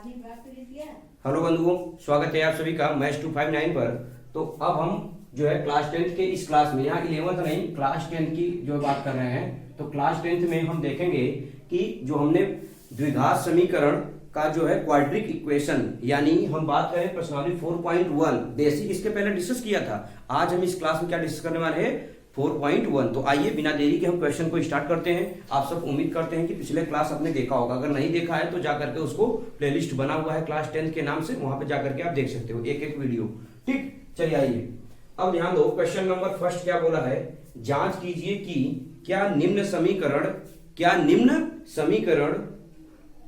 Hello बंधुओं, स्वागत है आप सभी का मैथ्स 259 पर। तो अब हम जो है क्लास 10th के इस क्लास में, यहाँ 11th नहीं क्लास 10th की जो बात कर रहे हैं, तो क्लास 10th में हम देखेंगे कि जो हमने द्विघात समीकरण का जो है क्वाड्रिक इक्वेशन, यानी हम बात करें प्रश्नावली 4.1 बेसिक इसके पहले डिस्कस किया था। आज हम इस क्लास में क्या डिस्कस करने वाले हैं, 4.1। तो आइए बिना देरी के हम क्वेश्चन को स्टार्ट करते हैं। आप सब उम्मीद करते हैं कि पिछले क्लास आपने देखा होगा, अगर नहीं देखा है तो जाकर के उसको प्लेलिस्ट बना हुआ है क्लास 10 के नाम से, वहां पे जाकर के आप देख सकते हो एक एक वीडियो। ठीक, चलिए आइए अब ध्यान दो। क्वेश्चन नंबर फर्स्ट क्या बोला है, जांच कीजिए कि क्या निम्न समीकरण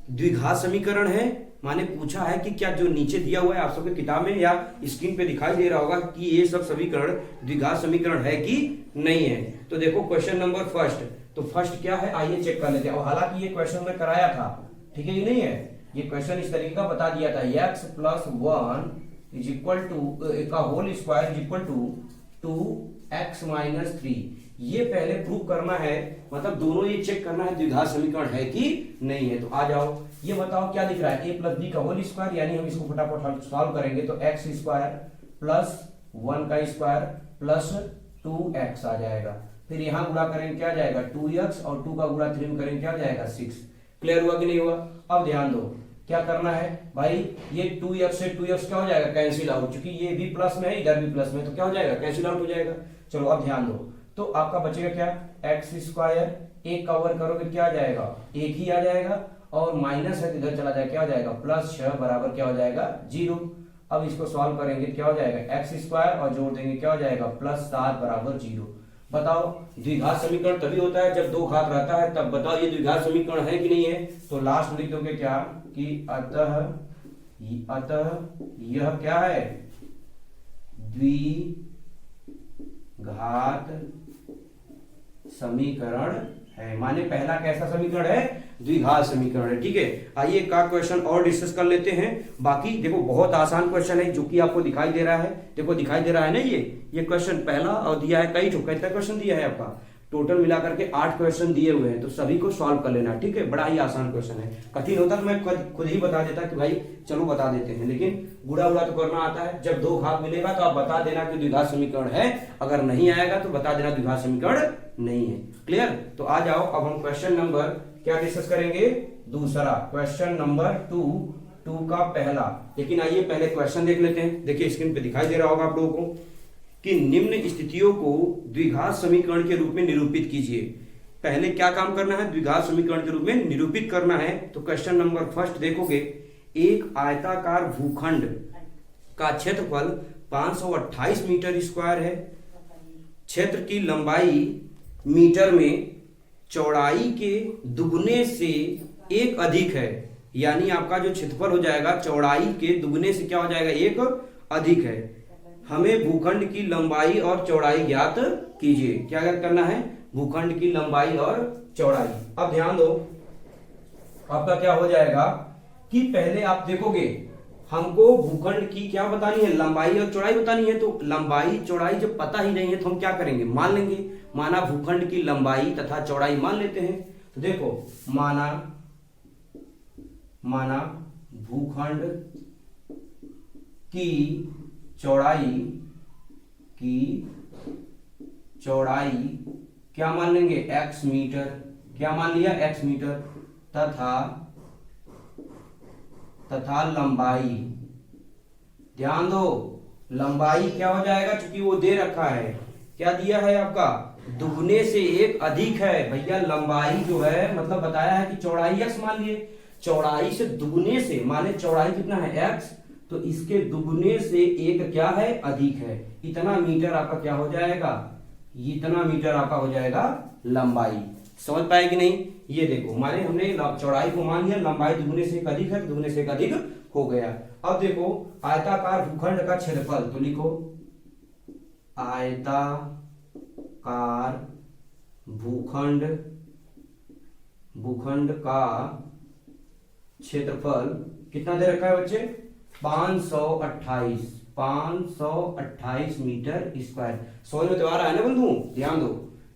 द्विघात समीकरण है। माने पूछा है कि क्या जो नीचे दिया हुआ है आप सबके किताब में या स्क्रीन पे दिखाई दे रहा होगा कि ये सब समीकरण द्विघात समीकरण है कि नहीं है। तो देखो क्वेश्चन नंबर फर्स्ट, तो फर्स्ट क्या है आइए चेक कर लेते हैं। हालांकि ये क्वेश्चन में कराया था, ठीक है, ये नहीं है, ये क्वेश्चन इस तरीके का बता दिया था, x + 1 इज इक्वल टू का whole square is equal to 2x - 3। ये पहले प्रूव करना है, मतलब दोनों ये चेक करना है द्विघात समीकरण है कि नहीं है। तो आ जाओ, ये बताओ क्या दिख रहा है, a + b का होल स्क्वायर, यानी हम इसको फटाफट सॉल्व करेंगे तो x² + 1 का स्क्वायर प्लस 2x आ जाएगा। फिर यहां गुणा करेंगे क्या जाएगा 2x, और 2 का गुणा 3 में करेंगे क्या जाएगा 6। क्लियर हुआ कि नहीं हुआ। अब ध्यान दो क्या करना है भाई, ये 2x से 2x क्या हो जाएगा कैंसिल आउट, क्योंकि ये भी प्लस में है इधर भी प्लस में, तो क्या हो जाएगा कैंसिल आउट हो जाएगा। चलो अब ध्यान दो, तो आपका बचेगा क्या x², एक का वर्ग करोगे क्या आ जाएगा 1 ही आ जाएगा, और माइनस है तो इधर चला जाएगा क्या हो जाएगा +6 बराबर क्या हो जाएगा 0। अब इसको सॉल्व करेंगे क्या हो जाएगा x² और जोड़ देंगे क्या हो जाएगा +7 बराबर 0। बताओ द्विघात समीकरण तभी होता है जब दो घात रहता है, तब बताओ ये द्विघात समीकरण है कि नहीं है। तो लास्ट लिख दोगे क्या कि अतः यह क्या है द्विघात समीकरण है। माने पहला कैसा समीकरण है, द्विघात समीकरण है। ठीक है, आइए एक का क्वेश्चन और डिस्कस कर लेते हैं। बाकी देखो बहुत आसान क्वेश्चन है जो कि आपको दिखाई दे रहा है, देखो दिखाई दे रहा है ना, ये क्वेश्चन पहला और दिया है कई कितना क्वेश्चन दिया है आपका, टोटल मिलाकर के 8 क्वेश्चन दिए हुए हैं, तो सभी को सॉल्व कर लेना। ठीक है, बड़ा ही आसान क्वेश्चन है। कठिन होता तो मैं खुद ही बता देता कि भाई चलो बता देते हैं, लेकिन गुड़ा उड़ा तो करना आता है। जब दो घात मिलेगा तो आप बता देना कि द्विघात समीकरण है, अगर नहीं आएगा तो बता देना द्विघात समीकरण नहीं है। क्लियर। तो आ जाओ अब हम क्वेश्चन नंबर क्या डिस्कस करेंगे, दूसरा क्वेश्चन नंबर 2 का पहला। लेकिन आइए पहले क्वेश्चन देख लेते हैं। देखिए स्क्रीन पे दिखाई दे रहा होगा आप लोगों को कि निम्न स्थितियों को द्विघात समीकरण के रूप में निरूपित कीजिए। पहले क्या काम करना है, द्विघात समीकरण के रूप में निरूपित करना है। तो क्वेश्चन नंबर फर्स्ट देखोगे, एक आयताकार भूखंड का क्षेत्रफल 528 मीटर स्क्वायर है, क्षेत्र की लंबाई मीटर में चौड़ाई के दुगने से एक अधिक है, यानी आपका जो क्षेत्रफल हो जाएगा चौड़ाई के दुगने से क्या हो जाएगा एक अधिक है। हमें भूखंड की लंबाई और चौड़ाई ज्ञात कीजिए। क्या ज्ञात करना है, भूखंड की लंबाई और चौड़ाई। अब ध्यान दो आपका क्या हो जाएगा कि पहले आप देखोगे हमको भूखंड की क्या बतानी है, लंबाई और चौड़ाई बतानी है। तो लंबाई चौड़ाई जब पता ही नहीं है तो हम क्या करेंगे, मान लेंगे। माना भूखंड की लंबाई तथा चौड़ाई मान लेते हैं। तो देखो माना भूखंड की चौड़ाई क्या मान लेंगे x मीटर, क्या मान लिया x मीटर, तथा लंबाई, ध्यान दो लंबाई क्या हो जाएगा, क्योंकि वो दे रखा है, क्या दिया है आपका दुगने से एक अधिक है। भैया लंबाई जो है मतलब बताया है कि चौड़ाई x मान लिए, चौड़ाई से दुगने से, माने चौड़ाई कितना है x, तो इसके दुगने से एक क्या है अधिक है। इतना मीटर आपका क्या हो जाएगा, इतना मीटर आपका हो जाएगा लंबाई। समझ पाए कि नहीं। ये देखो माने हमने चौड़ाई को मान लिया, लंबाई दुगने से एक अधिक है तो दुगने से एक अधिक हो गया। अब देखो आयताकार भूखंड का क्षेत्रफल, तो लिखो आयताकार भूखंड का क्षेत्रफल कितना दे रखा है बच्चे 528 मीटर स्क्वायर। समझ में तो आ रहा है ना बंधु। ध्यान दो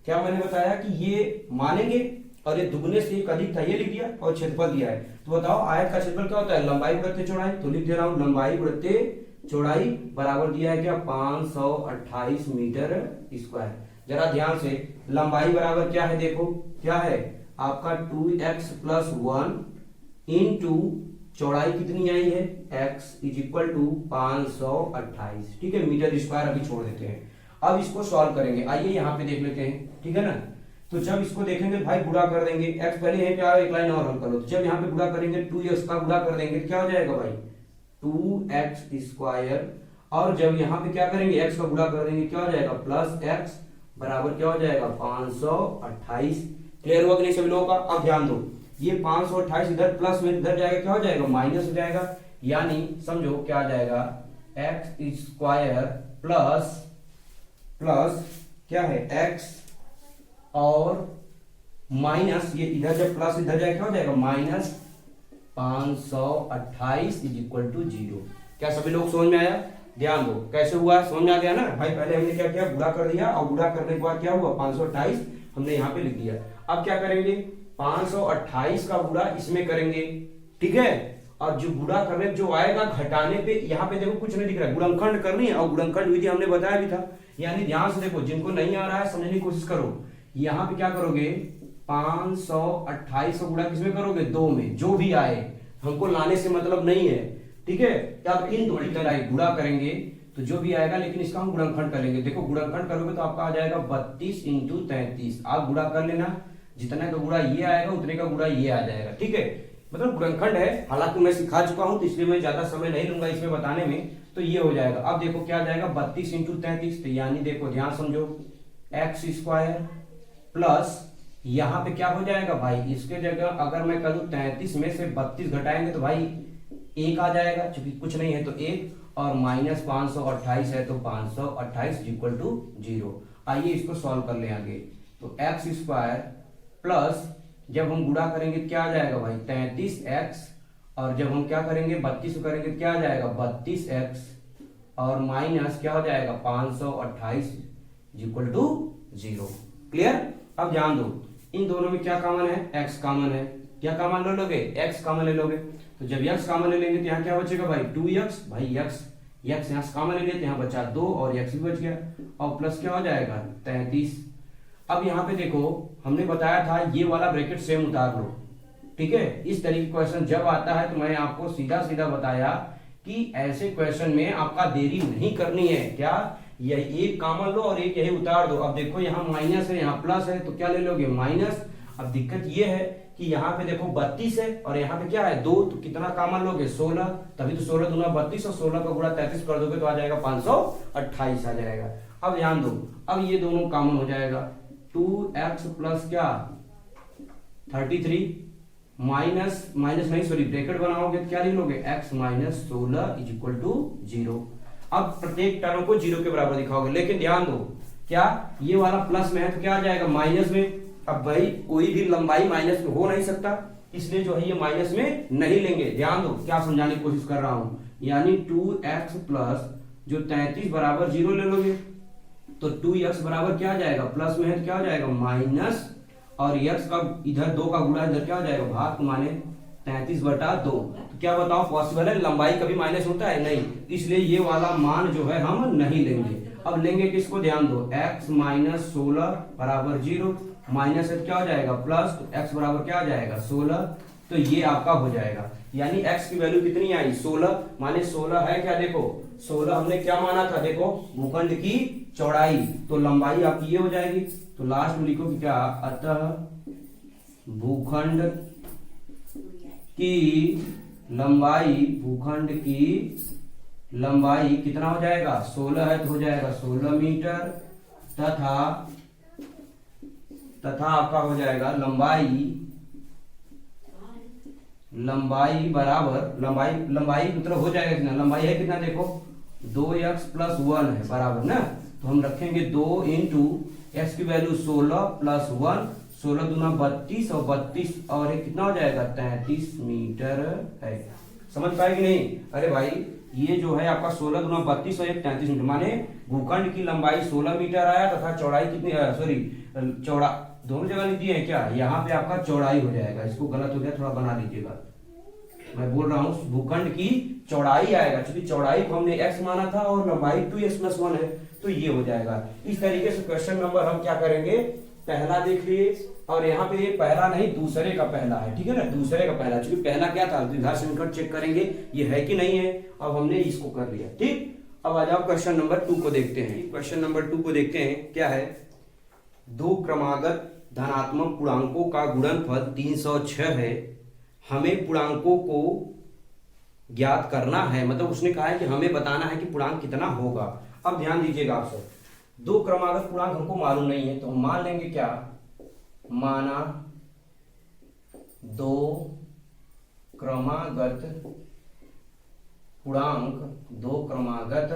क्या मैंने बताया कि ये मानेंगे और ये दुगने से एक अधिक था, ये लिख दिया, और क्षेत्रफल दिया है। तो बताओ आयत का क्षेत्रफल क्या होता है, लंबाई गुणित चौड़ाई। तो लिख दे रहा हूं लंबाई गुणित चौड़ाई बराबर दिया है क्या, 528 मीटर स्क्वायर। जरा ध्यान से, लंबाई बराबर क्या है, देखो क्या है आपका 2x प्लस 1 इंटू चौड़ाई कितनी आई है, x इज इक्वल टू 528, ठीक है, मीटर स्क्वायर अभी छोड़ देते हैं। अब इसको सॉल्व करेंगे, आइए यहाँ पे देख लेते हैं, ठीक है ना। तो जब इसको देखेंगे भाई गुणा कर देंगे, x पहले है क्या, एक लाइन और हल कर लो। तो जब यहाँ पे गुणा करेंगे 2x का गुणा कर देंगे, क्या हो जाएगा भाई 2x स्क्वायर, और जब यहाँ पे क्या करेंगे x का गुणा कर देंगे, क्या हो जाएगा प्लस x बराबर क्या हो जाएगा 528। क्लियर हुआ कि नहीं सभी लोगों का। अब ध्यान दो, ये 528 इधर प्लस में इधर जाएगा, क्या हो जाएगा माइनस हो जाएगा, यानी समझो क्या आ जाएगा x स्क्वायर प्लस प्लस क्या है x और माइनस, ये इधर जब प्लस इधर जाएगा क्या हो जाएगा माइनस 528 इज इक्वल टू 0। क्या सभी लोग समझ में आया, ध्यान दो कैसे हुआ, समझ में आ गया ना भाई। पहले हमने क्या किया, गुणा कर दिया, और गुणा करने के बाद क्या हुआ 528 हमने यहाँ पे लिख दिया। अब क्या करेंगे 528 का गुणा इसमें करेंगे, ठीक है, और जो गुणा करने जो आएगा घटाने पे, यहाँ पे देखो कुछ नहीं दिख रहा है, गुणनखंड करनी है, और गुणनखंड विधि हमने बताया भी था। यानी ध्यान से देखो, जिनको नहीं आ रहा है समझने की कोशिश करो, यहाँ पे क्या करोगे 528 का गुणा किसमें करोगे, 2 में, जो भी आए, हमको लाने से मतलब नहीं है, ठीक है। अब इन दो की तरह गुणा करेंगे तो जो भी आएगा, लेकिन इसका हम गुणनखंड कर लेंगे। देखो गुणनखंड करोगे तो आपका आ जाएगा 32 इंटू 33। आप गुणा कर लेना, जितने का गुणा ये आएगा उतने का गुणा ये आ जाएगा, ठीक है। मतलब गुणनखंड है, हालांकि मैं सिखा चुका हूं तो इसलिए मैं ज्यादा समय नहीं लूंगा इसमें बताने में, तो ये हो जाएगा। अब देखो क्या आ जाएगा 32 इंटू 33, तो यानी देखो ध्यान समझो एक्स स्क्वायर प्लस यहाँ पे क्या हो जाएगा भाई, इसके जगह अगर मैं करूं 33 में से 32 घटाएंगे तो भाई 1 आ जाएगा, क्योंकि कुछ नहीं है तो 1, और माइनस 528 है तो 528 इक्वल टू 0। आइए इसको सॉल्व कर ले आगे। तो एक्स स्क्वायर प्लस जब हम गुणा करेंगे क्या आ जाएगा भाई 33x, और जब हम क्या करेंगे 32 करेंगे क्या आ जाएगा 32x, और माइनस क्या हो जाएगा 528 इक्वल टू 0। क्लियर। अब ध्यान दो, इन दोनों में क्या कॉमन है, x कॉमन है। क्या कॉमन ले लोगे, x कॉमन ले लोगे। तो जब x कॉमन ले लेंगे तो यहाँ क्या बचेगा भाई 2x, भाई x यहाँ से कॉमन ले लेते, यहाँ बचा 2 और x भी बच गया, और प्लस क्या हो जाएगा 33। अब यहाँ पे देखो हमने बताया था ये वाला ब्रैकेट सेम उतार लो, ठीक है। इस तरीके का क्वेश्चन जब आता है तो मैंने आपको सीधा सीधा बताया कि ऐसे क्वेश्चन में आपका देरी नहीं करनी है। क्या, यह एक कॉमन लो और एक यही उतार दो। अब देखो यहाँ माइनस है यहाँ प्लस है, तो क्या ले लोगे माइनस। अब दिक्कत ये है कि यहाँ पे देखो 32 है और यहाँ पे क्या है 2, तो कितना कॉमन लोगे 16, तभी तो 16 दूना 32 और 16 का गुणा 33 कर दोगे तो आ जाएगा 528 आ जाएगा। अब ध्यान दो, अब ये दोनों कॉमन हो जाएगा, 2x प्लस क्या 33 माइनस माइनस नहीं सॉरी ब्रैकेट बनाओगे तो क्या लिख लोगे x minus 16 is equal to 0। अब प्रत्येक टर्म को 0 के बराबर दिखाओगे, लेकिन ध्यान दो क्या ये वाला प्लस में है तो क्या आ जाएगा माइनस में। अब भाई कोई भी लंबाई माइनस में हो नहीं सकता, इसलिए जो है ये माइनस में नहीं लेंगे। ध्यान दो क्या समझाने की कोशिश कर रहा हूं, यानी 2x प्लस जो 33 बराबर 0 ले लोगे तो 2x बराबर क्या आ जाएगा, प्लस में है तो क्या हो जाएगा माइनस, और x का इधर 2 का गुणा इधर क्या हो जाएगा भाग, माने 33/2। तो क्या बताओ पॉसिबल है, लंबाई कभी माइनस होता है नहीं, इसलिए ये वाला मान जो है हम नहीं लेंगे। अब लेंगे किसको, ध्यान दो x माइनस 16 बराबर 0, माइनस है तो क्या हो जाएगा प्लस, तो x बराबर क्या आ जाएगा 16, तो ये आपका हो जाएगा। यानी x की वैल्यू कितनी आई 16, माने 16 है क्या, देखो 16 हमने क्या माना था, देखो भूखंड की चौड़ाई, तो लंबाई आपकी ये हो जाएगी। तो लास्ट में लिखो कि क्या, अतः भूखंड की लंबाई, भूखंड की लंबाई कितना हो जाएगा 16 है तो हो जाएगा 16 मीटर, तथा आपका हो जाएगा लंबाई बराबर, लंबाई मतलब हो जाएगा कितना, लंबाई है कितना देखो 2x प्लस 1 है बराबर ना, तो हम रखेंगे 2 इंटू एक्स की वैल्यू 16 प्लस 1, 16 दूना 32 और 32 और एक कितना हो जाएगा 33 मीटर है। समझ पाए कि नहीं। अरे भाई ये जो है आपका 16 दूना 32 और एक 33 मीटर, माने भूखंड की लंबाई 16 मीटर आया तथा चौड़ाई कितनी, सॉरी दोनों जगह नहीं दिए हैं क्या, यहाँ पे आपका चौड़ाई हो जाएगा, इसको गलत हो गया थोड़ा बना दीजिएगा, मैं बोल रहा हूँ भूखंड की चौड़ाई आएगा, क्योंकि चौड़ाई को हमने x माना था और लंबाई 2x+1 है, तो ये हो जाएगा। इस तरीके से क्वेश्चन नंबर हम क्या करेंगे, पहला देख लिए, और यहाँ पे ये पहला नहीं दूसरे का पहला है, ठीक है ना, दूसरे का पहला, क्योंकि पहला क्या था द्विघात समीकरण चेक करेंगे ये है कि नहीं है, अब हमने इसको कर लिया। ठीक, अब आ जाओ क्वेश्चन नंबर 2 को देखते हैं। क्वेश्चन नंबर 2 को देखते हैं, क्या है, दो क्रमागत धनात्मक पूर्णांकों का गुणनफल 306 है, हमें पूर्णांकों को ज्ञात करना है, मतलब उसने कहा है कि हमें बताना है कि पूर्णांक कितना होगा। अब ध्यान दीजिएगा आप सब, दो क्रमागत पूर्णांक हमको मालूम नहीं है, तो हम मान लेंगे क्या, माना दो क्रमागत पूर्णांक, दो क्रमागत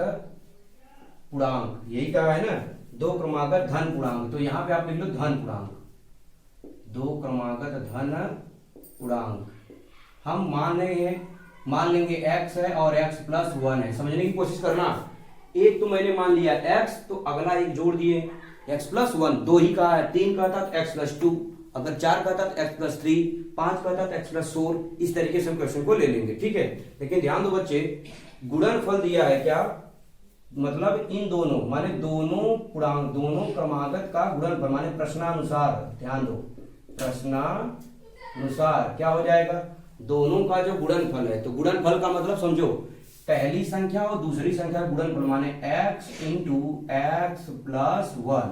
पूर्णांक, यही कहा है ना, दो क्रमागत धन पूर्णांक, तो यहां पे आप लिख लो धन पूर्णांक, दो क्रमागत धन पूर्णांक। हम मान लेंगे x है और x+1 है, समझने की कोशिश करना। एक तो मैंने मान लिया x, तो अगला एक जोड़ दिए x+1, दो ही कहा है, 3 कहता तो x+2, अगर 4 कहता तो x+3, 5 कहता तो x+4, इस तरीके से हम क्वेश्चन को ले लेंगे। ठीक है, लेकिन ध्यान दो बच्चे, गुणनफल दिया है क्या, मतलब इन दोनों माने दोनों पूर्णांक, दोनों क्रमागत का गुणनफल माने प्रश्नानुसार, ध्यान दो प्रश्नानुसार क्या हो जाएगा, दोनों का जो गुणनफल है, तो गुणनफल का मतलब समझो पहली संख्या और दूसरी संख्या का गुणनफल माने x × x+1,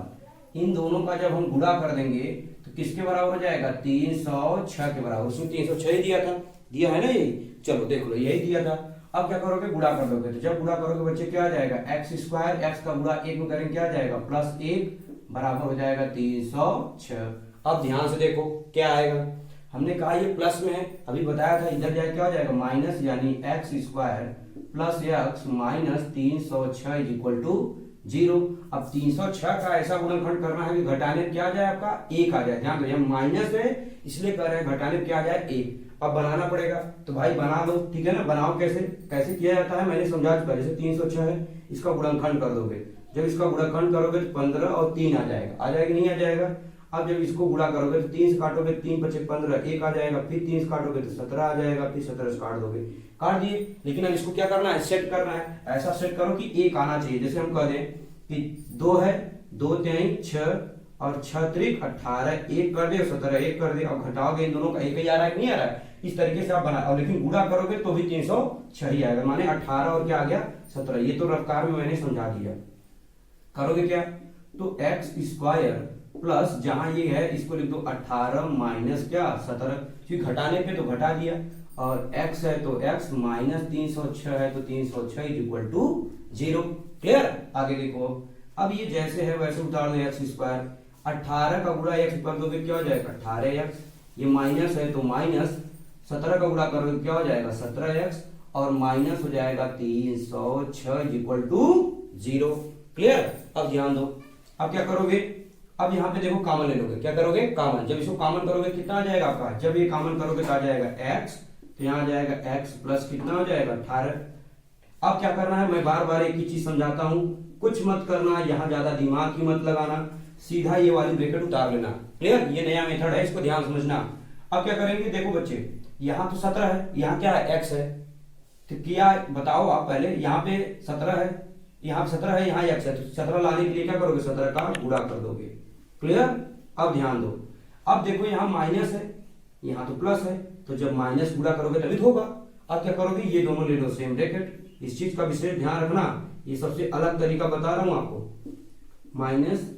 इन दोनों का जब हम गुणा कर देंगे तो किसके बराबर हो जाएगा, 306 के बराबर। उसमें 306 ही दिया है ना, यही, चलो देख लो यही दिया था। अब क्या करोगे, गुणा कर दोगे, तो जब गुणा करोगे बच्चे क्या आ जाएगा, x² x का गुणा 1 में करेंगे क्या आ जाएगा, +1 बराबर हो जाएगा 306। अब ध्यान से देखो क्या आएगा, हमने कहा ये प्लस में है, अभी बताया था, इधर जाए क्या हो जाएगा माइनस, यानी x² + x - 306 = 0। अब 306 का ऐसा गुणनखंड करना है कि घटाने क्या आ जाए आपका 1 आ जाए, ध्यान दो ये माइनस है इसलिए कर रहे हैं, घटाने क्या आ जाए 1। अब बनाना पड़ेगा, तो भाई बना दो, ठीक है ना, बनाओ कैसे किया जाता है मैंने समझा चुका, जैसे 306 है, इसका गुणनखंड कर दोगे, जब इसका गुणनखंड करोगे तो 15 और 3 आ जाएगा नहीं आ जाएगा। अब जब इसको गुणा करोगे तो 3 से काटोगे, 3 × 5 = 15, 1 आ जाएगा, फिर 3 से काटोगे तो 17 आ जाएगा, फिर 17 से काट दोगे, काट दिए। लेकिन अब इसको क्या करना है, सेट करना है, ऐसा सेट करो कि 1 आना चाहिए। जैसे हम कह दें कि 2 है, 2 × 6 और 6 × 18, 1 कर दे और 17 1 कर दे, अब घटाओगे इन दोनों का 1 ही आ रहा है कि नहीं आ रहा है, इस तरीके से आप बना, और लेकिन गुणा करोगे तो भी 306 ही आएगा, माने 18 और क्या आ गया 17। ये तो रफ्तार में मैंने समझा दिया। करोगे क्या, तो x² प्लस जहां ये है इसको लिख दो 18 माइनस क्या 17, क्योंकि घटाने पे तो घटा दिया, और x है तो x माइनस 306 है तो 306 = 0। क्लियर, आगे देखो, अब ये जैसे है वैसे उतार दो x², 18 का गुणा x पर दोगे क्या हो जाएगा 18x, ये माइनस है तो माइनस 17 का गुणा करोगे क्या हो जाएगा 17x, और माइनस हो जाएगा 306 = 0। क्लियर, अब ध्यान दो, अब क्या करोगे, अब यहाँ पे देखो कॉमन ले लोगे, क्या करोगे कॉमन, जब इसको कॉमन करोगे कितना आ जाएगा आपका, जब ये कॉमन करोगे तो आ जाएगा x, तो यहाँ आ जाएगा x प्लस कितना हो जाएगा 18। अब क्या करना है, मैं बार बार एक ही चीज समझाता हूँ, कुछ मत करना, यहाँ ज्यादा दिमाग ही मत लगाना, सीधा ये वाली ब्रैकेट उतार लेना। क्लियर, ये नया मेथड है, इसको ध्यान समझना। अब क्या करेंगे, देखो बच्चे यहाँ तो 17 है, यहाँ क्या है x है, तो क्या बताओ आप पहले, यहाँ पे 17 है, यहाँ 17 है, यहाँ x है, तो 17 लाने के लिए क्या करोगे 17 का गुणा कर दोगे। क्लियर, अब ध्यान दो, अब देखो यहाँ माइनस है, यहाँ तो प्लस है, तो जब माइनस गुणा करोगे तभी तो होगा। अब क्या करोगे, ये दोनों ले लो सेम ब्रैकेट, इस चीज का विशेष ध्यान रखना, ये सबसे अलग तरीका बता रहा हूं आपको, माइनस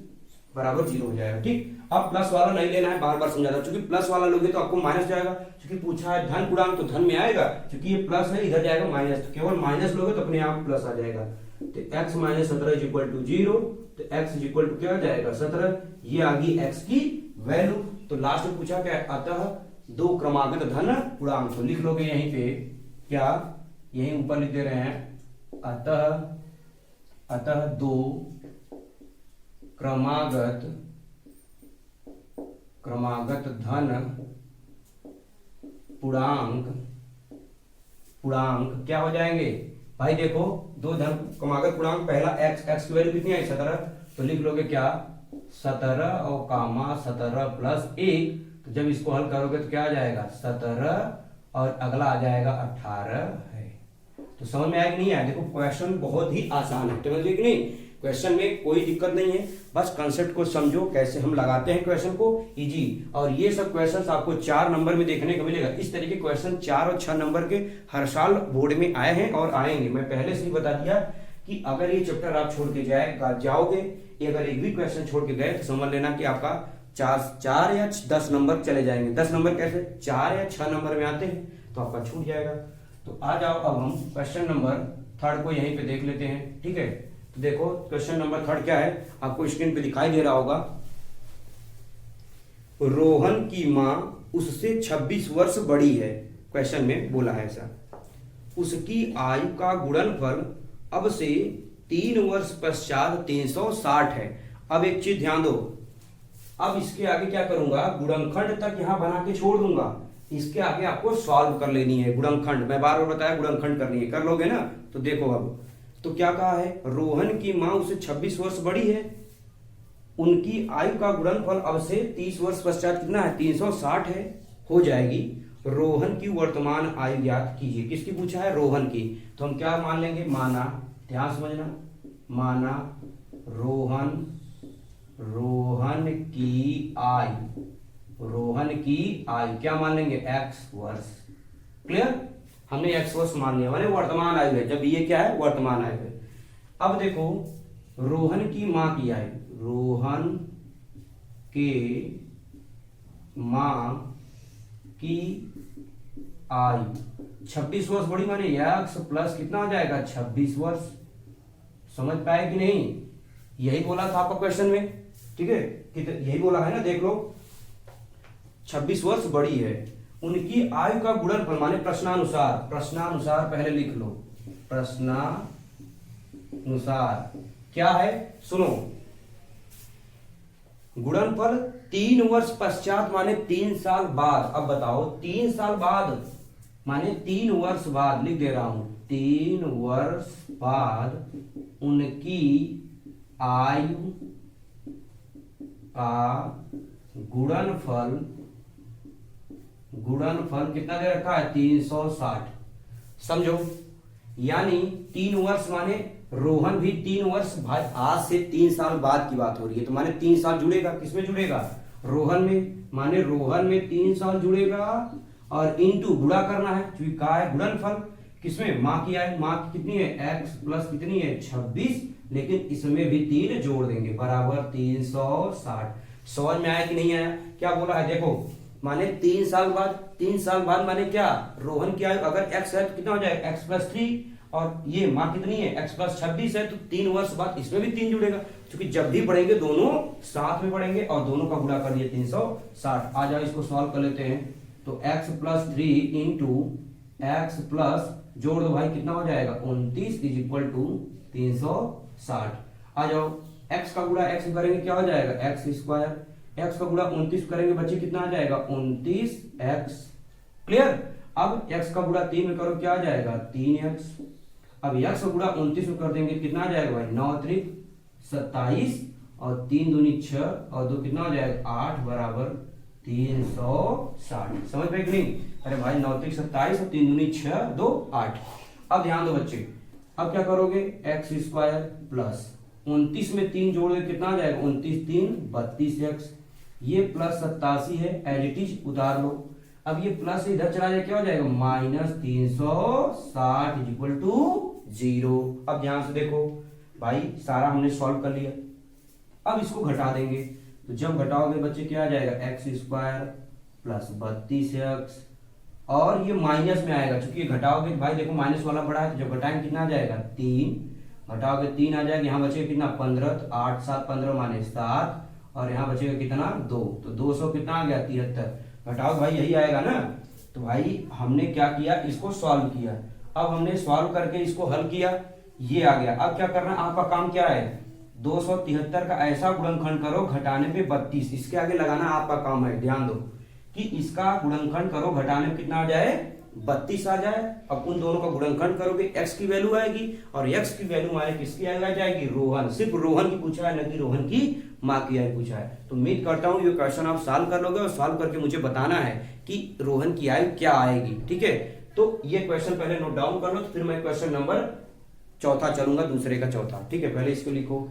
बराबर 0 हो जाएगा। ठीक, अब प्लस वाला नहीं लेना है, बार बार समझा रहा हूं, क्योंकि प्लस वाला लोगे तो आपको माइनस जाएगा, क्योंकि पूछा है धन पूर्णांक तो धन में आएगा, क्योंकि ये प्लस है इधर जाएगा माइनस, तो केवल माइनस लोगे तो अपने आप प्लस आ जाएगा, तो x - 17 = 0, तो x = क्या हो जाएगा 17, ये आ गई x की वैल्यू। तो लास्ट में पूछा क्या, अतः दो क्रमागत धन पूर्णांक, तो लिख लोगे यहीं पे क्या, यहीं ऊपर लिख दे रहे हैं, अतः दो क्रमागत धन पूर्णांक क्या हो जाएंगे भाई, देखो दो धन क्रमागत पूर्णांक, पहला x की वैल्यू कितनी आई 17, तो लिख लोगे क्या 17 और कामा 17 प्लस 1, तो जब इसको हल करोगे तो क्या आ जाएगा 17 और अगला आ जाएगा 18 है। तो समझ में आया कि नहीं आया? देखो क्वेश्चन बहुत ही आसान है, समझ गए कि नहीं? क्वेश्चन में कोई दिक्कत नहीं है, बस कंसेप्ट को समझो कैसे हम लगाते हैं क्वेश्चन को, इजी। और ये सब क्वेश्चन आपको 4 नंबर में देखने को मिलेगा। इस तरीके के क्वेश्चन 4 और 6 नंबर के हर साल बोर्ड में आए हैं और आएंगे। मैं पहले से ही बता दिया कि अगर ये चैप्टर आप छोड़ के जाओगे, अगर एक भी क्वेश्चन छोड़ के गए तो समझ लेना कि आपका 4 या 10 नंबर चले जाएंगे। 10 नंबर कैसे? 4 या 6 नंबर में आते हैं तो आपका छूट जाएगा। तो आ जाओ, अब हम क्वेश्चन नंबर 3 को यहीं पे देख लेते हैं, ठीक है? तो देखो क्वेश्चन नंबर 3 क्या है, आपको स्क्रीन पे दिखाई दे रहा होगा। रोहन की मां उससे 26 वर्ष बड़ी है, क्वेश्चन में बोला है ऐसा। उसकी आयु का गुणनफल अब से 3 वर्ष पश्चात 360 है। अब एक चीज ध्यान दो, अब इसके आगे क्या करूंगा, गुणनखंड तक यहां बना के छोड़ दूंगा, इसके आगे आपको सॉल्व कर लेनी है गुणनखंड। मैं बार बार बताया गुणनखंड करनी है, कर लोगे ना? तो देखो अब तो क्या कहा है, रोहन की मां उसे 26 वर्ष बड़ी है, उनकी आयु का गुणनफल अब से 30 वर्ष पश्चात कितना है, 360 है, हो जाएगी। रोहन की वर्तमान आयु ज्ञात कीजिए। किसकी पूछा है? रोहन की। तो हम क्या मान लेंगे, माना, ध्यान समझना, माना रोहन की आयु क्या मान लेंगे, x वर्ष। क्लियर? हमने x वर्ष मान लिया, माने वर्तमान आयु है। जब ये क्या है, वर्तमान आयु है। अब देखो रोहन की मां की आयु, रोहन के मां की आयु 26 वर्ष बड़ी, माने x प्लस कितना हो जाएगा, 26 वर्ष। समझ पाए कि नहीं? यही बोला था आपका क्वेश्चन में, ठीक है? यही बोला है ना, देख लो 26 वर्ष बड़ी है, उनकी आयु का गुणनफल, माने प्रश्नानुसार पहले लिख लो, प्रश्नानुसार क्या है, सुनो, गुणनफल 3 वर्ष पश्चात माने 3 साल बाद। अब बताओ 3 साल बाद माने 3 वर्ष बाद, लिख दे रहा हूं 3 वर्ष बाद उनकी आयु का गुणनफल कितना दे रखा है, 360। समझो, यानी 3 वर्ष माने रोहन भी 3 वर्ष, भाई आज से 3 साल बाद की बात हो रही है, तो माने 3 साल जुड़ेगा, किसमें जुड़ेगा, रोहन में, माने रोहन में 3 साल जुड़ेगा और इंटू गुणा करना है, क्योंकि का है गुणनफल, किसमें, मां की आयु, मां की कितनी है, x प्लस कितनी है, 26, लेकिन इसमें भी 3 जोड़ देंगे, बराबर 360। समझ में आया कि नहीं आया? क्या बोला है, देखो माने 3 साल बाद माने क्या, रोहन की आयु अगर x है तो कितना हो जाएगा, x प्लस 3, और ये मां कितनी है, x प्लस 26 है, तो 3 वर्ष बाद इसमें भी 3 जुड़ेगा, क्योंकि जब भी बढ़ेंगे दोनों साथ में बढ़ेंगे, और दोनों का गुणा कर दिए 360। आ जाओ इसको सॉल्व कर लेते हैं। तो x plus 3 into x plus, जोड़ दो भाई, कितना हो जाएगा 29 इज इक्वल टू 360। आ जाओ x का गुणा x करेंगे, क्या हो जाएगा, x स्क्वायर, x का गुणा 29 करेंगे बच्चे, कितना आ जाएगा 29x। क्लियर? अब x का गुणा 3 में करो, क्या आ जाएगा 3x। अब x का गुणा 29 में कर देंगे, कितना आ जाएगा भाई, 9 त्रिक 27, और 3 दूनी 6 और 2 कितना हो जाएगा 8, बराबर 360। समझ पाए कि नहीं? अरे भाई 9 त्रिक 27 और 3 दूनी 6 2 8। अब ध्यान दो बच्चे, अब क्या करोगे, एक्स स्क्वायर प्लस 29 में 3 जोड़ोगे, कितना आ जाएगा 29 3 32x, ये प्लस 87 है, एज इट इज उतार लो। अब ये प्लस इधर चला जाए, क्या हो जाएगा, माइनस 360 इज इक्वल टू 0। अब ध्यान से देखो भाई, सारा हमने सॉल्व कर लिया, अब इसको घटा देंगे, तो जब घटाओगे बच्चे क्या आ जाएगा, एक्स स्क्वायर प्लस 32x, और ये माइनस में आएगा, क्योंकि ये घटाओगे भाई, देखो माइनस वाला बड़ा है, तो जब घटाएंगे कितना आ जाएगा 3, घटाओगे 3 आ जाएगा, यहाँ बचेगा कितना 15, तो 8 7 15 माने 7, और यहाँ बचेगा कितना 2, तो 200 कितना आ गया 73। घटाओ भाई, यही आएगा ना। तो भाई हमने क्या किया, इसको सॉल्व किया, अब हमने सॉल्व करके इसको हल किया, ये आ गया। अब क्या करना, आपका काम क्या है, 273 का ऐसा गुणनखंड करो घटाने पे 32, इसके आगे लगाना आपका काम है। ध्यान दो कि इसका गुणनखंड करो घटाने पे कितना आ जाए 32 आ जाए। अब उन दोनों का गुणनखंड करोगे, x की वैल्यू आएगी और x की वैल्यू हमारे किसकी आ जाएगी, रोहन। सिर्फ रोहन की पूछा है, न कि रोहन की माँ की आयु पूछा है। तो उम्मीद करता हूँ ये क्वेश्चन आप सॉल्व कर लोगे और सॉल्व करके मुझे बताना है कि रोहन की आयु क्या आएगी। ठीक है, तो ये क्वेश्चन पहले नोट डाउन कर लो, तो फिर मैं क्वेश्चन नंबर चौथा चलूंगा, दूसरे का चौथा। ठीक है, पहले इसको लिखो।